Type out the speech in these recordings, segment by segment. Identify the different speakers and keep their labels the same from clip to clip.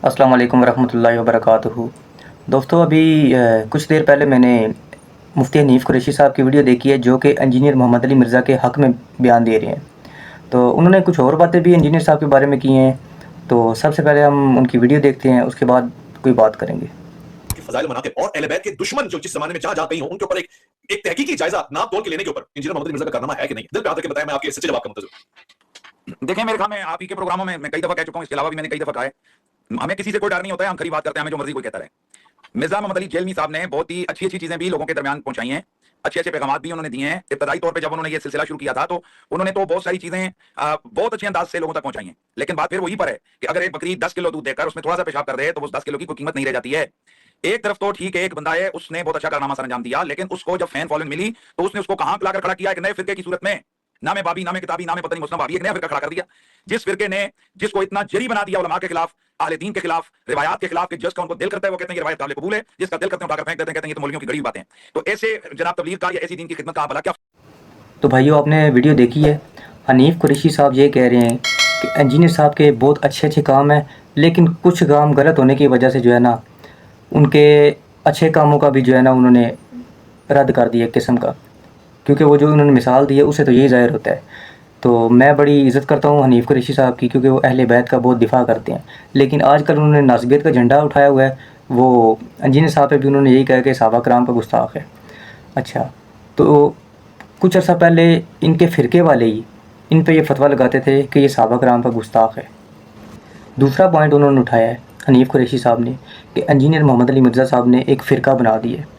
Speaker 1: السلام علیکم ورحمۃ اللہ وبرکاتہ۔ دوستو ابھی کچھ دیر پہلے میں نے مفتی حنیف قریشی صاحب کی ویڈیو دیکھی ہے جو کہ انجینئر محمد علی مرزا کے حق میں بیان دے رہے ہیں، تو انہوں نے کچھ اور باتیں بھی انجینئر صاحب کے بارے میں کی ہیں، تو سب سے پہلے ہم ان کی ویڈیو دیکھتے ہیں، اس کے بعد کوئی بات کریں گے۔
Speaker 2: فضائل مناقب اور اہل بیت کے دشمن جو جس زمانے میں جہاں گئی ہوں ان کے اوپر ایک تحقیقی جائزہ ناپ تول کے لینے کے اوپر انجینئر محمد علی مرزا کا کارنامہ ہے کہ نہیں، دل پہ آ کے بتایا، میں آپ کے سچے جواب کا منتظر ہوں۔
Speaker 3: دیکھیں میرے خیال میں آپ ہی کے پروگراموں میں کئی دفعہ کہہ چکا ہوں، اس کے علاوہ بھی میں نے کئی دفعہ کہا ہے، ہمیں کسی سے کوئی ڈر نہیں ہوتا ہے، ہم کھری بات کرتے ہیں، ہمیں جو مرضی کوئی کہتا رہے۔ مرزا محمد علی جیلمی صاحب نے بہت ہی اچھی چیزیں بھی لوگوں کے درمیان پہنچائی ہیں، اچھے پیغامات بھی انہوں نے دیے ہیں۔ ابتدائی طور پہ جب انہوں نے یہ سلسلہ شروع کیا تھا تو انہوں نے تو بہت ساری چیزیں بہت اچھے انداز سے لوگوں تک پہنچائی ہیں، لیکن بات پھر وہی پر ہے کہ اگر ایک بکری 10 کلو دودھ دے کر اس میں تھوڑا سا پیشاب کر دے تو اس 10 کلو کی کوئی قیمت نہیں رہ جاتی ہے۔ ایک طرف تو ٹھیک ہے، ایک بندہ ہے، اس نے بہت اچھا کارنامہ سر انجام دیا، لیکن اس کو جب فین فالوئنگ ملی تو اس نے اس کو کہاں لا کر کھڑا کیا؟ ایک نئے فرقے کی صورت میں، نام بابی، نام کتابی، نام پتہ نہیں مسلم بابی، ایک نیا فرقہ کھڑا کر دیا، جس فرقے نے جس کو اتنا جری بنا دیا علماء کے خلاف، اہل دین کے خلاف، روایات کے خلاف، کہ جس کا ان کو دل کرتا ہے وہ کہتے ہیں یہ روایت قابل قبول ہے، جس کا دل کرتے ہیں اٹھا کر پھینک دیتے ہیں، کہتے ہیں یہ تو مولویوں کی گڑی باتیں ہیں۔ تو ایسے جناب تبلیغ کا یا ایسی دین کی خدمت کا بھلا کیا؟
Speaker 1: تو بھائیو آپ نے ویڈیو دیکھی ہے، حنیف قریشی صاحب یہ کہہ رہے ہیں کہ انجینئر صاحب کے بہت اچھے کام ہیں، لیکن کچھ کام غلط ہونے کی وجہ سے جو ہے نا ان کے اچھے کاموں کا بھی جو ہے نا انہوں نے رد کر دیا ایک قسم کا، کیونکہ وہ جو انہوں نے مثال دی ہے اسے تو یہی ظاہر ہوتا ہے۔ تو میں بڑی عزت کرتا ہوں حنیف قریشی صاحب کی، کیونکہ وہ اہل بیت کا بہت دفاع کرتے ہیں، لیکن آج کل انہوں نے ناسبیت کا جھنڈا اٹھایا ہوا ہے، وہ انجینئر صاحب پہ بھی انہوں نے یہی کہا کہ صحابہ کرام کا گستاخ ہے۔ اچھا، تو کچھ عرصہ پہلے ان کے فرقے والے ہی ان پہ یہ فتویٰ لگاتے تھے کہ یہ صحابہ کرام کا گستاخ ہے۔ دوسرا پوائنٹ انہوں نے اٹھایا ہے حنیف قریشی صاحب نے کہ انجینئر محمد علی مرزا صاحب نے ایک فرقہ بنا دیا ہے۔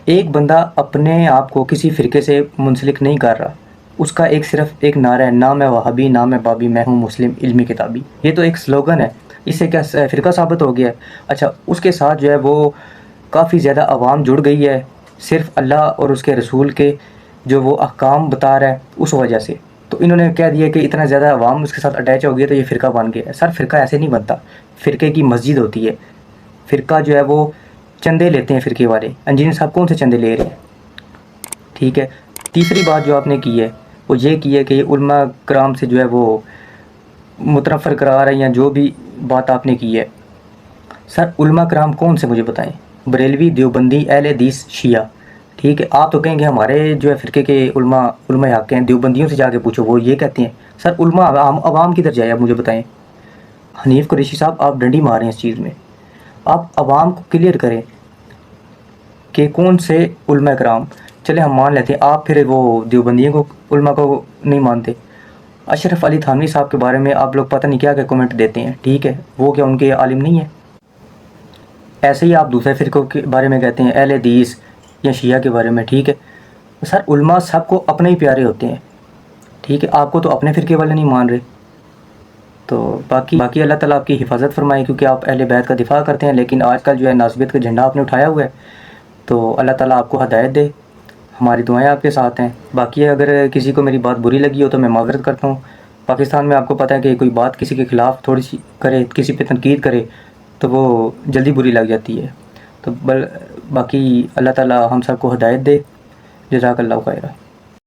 Speaker 1: ایک بندہ اپنے آپ کو کسی فرقے سے منسلک نہیں کر رہا، اس کا صرف ایک نعرہ ہے، نہ میں وہابی، نہ میں بابی، میں ہوں مسلم علمی کتابی، یہ تو ایک سلوگن ہے، اس سے کیا فرقہ ثابت ہو گیا ہے؟ اچھا، اس کے ساتھ جو ہے وہ کافی زیادہ عوام جڑ گئی ہے صرف اللہ اور اس کے رسول کے جو وہ احکام بتا رہا ہے اس وجہ سے، تو انہوں نے کہہ دیا کہ اتنا زیادہ عوام اس کے ساتھ اٹیچ ہو گیا تو یہ فرقہ بن گیا ہے۔ سر فرقہ ایسے نہیں بنتا، فرقے کی مسجد ہوتی ہے، فرقہ جو ہے وہ چندے لیتے ہیں فرقے والے، انجینئر صاحب کون سے چندے لے رہے ہیں؟ ٹھیک ہے، تیسری بات جو آپ نے کی ہے وہ یہ کی ہے کہ یہ علماء کرام سے جو ہے وہ متنفر کرا رہے ہیں، جو بھی بات آپ نے کی ہے۔ سر علماء کرام کون سے مجھے بتائیں؟ بریلوی، دیوبندی، اہل حدیث، شیعہ، ٹھیک ہے، آپ تو کہیں گے ہمارے جو ہے فرقے کے علماء حق ہیں، دیوبندیوں سے جا کے پوچھو وہ یہ کہتے ہیں۔ سر علماء عوام کدھر جائے آپ مجھے بتائیں؟ حنیف قریشی صاحب آپ ڈنڈی مار رہے ہیں اس چیز میں، آپ عوام کو کلیئر کریں کہ کون سے علماء کرام۔ چلے ہم مان لیتے ہیں آپ پھر وہ دیوبندیوں کو علماء کو نہیں مانتے۔ اشرف علی تھانوی صاحب کے بارے میں آپ لوگ پتہ نہیں کیا کمنٹ دیتے ہیں، ٹھیک ہے، وہ کیا ان کے عالم نہیں ہیں؟ ایسے ہی آپ دوسرے فرقوں کے بارے میں کہتے ہیں، اہل حدیث یا شیعہ کے بارے میں، ٹھیک ہے۔ سر علماء سب کو اپنے ہی پیارے ہوتے ہیں، ٹھیک ہے، آپ کو تو اپنے فرقے والے نہیں مان رہے، تو باقی اللہ تعالیٰ آپ کی حفاظت فرمائے، کیونکہ آپ اہل بیت کا دفاع کرتے ہیں، لیکن آج کل جو ہے ناسبیت کا جھنڈا آپ نے اٹھایا ہوا ہے، تو اللہ تعالیٰ آپ کو ہدایت دے، ہماری دعائیں آپ کے ساتھ ہیں۔ باقی اگر کسی کو میری بات بری لگی ہو تو میں معذرت کرتا ہوں۔ پاکستان میں آپ کو پتہ ہے کہ کوئی بات کسی کے خلاف تھوڑی سی کرے، کسی پہ تنقید کرے تو وہ جلدی بری لگ جاتی ہے، تو باقی اللہ تعالیٰ ہم سب کو ہدایت دے۔ جزاک اللہ خیرہ۔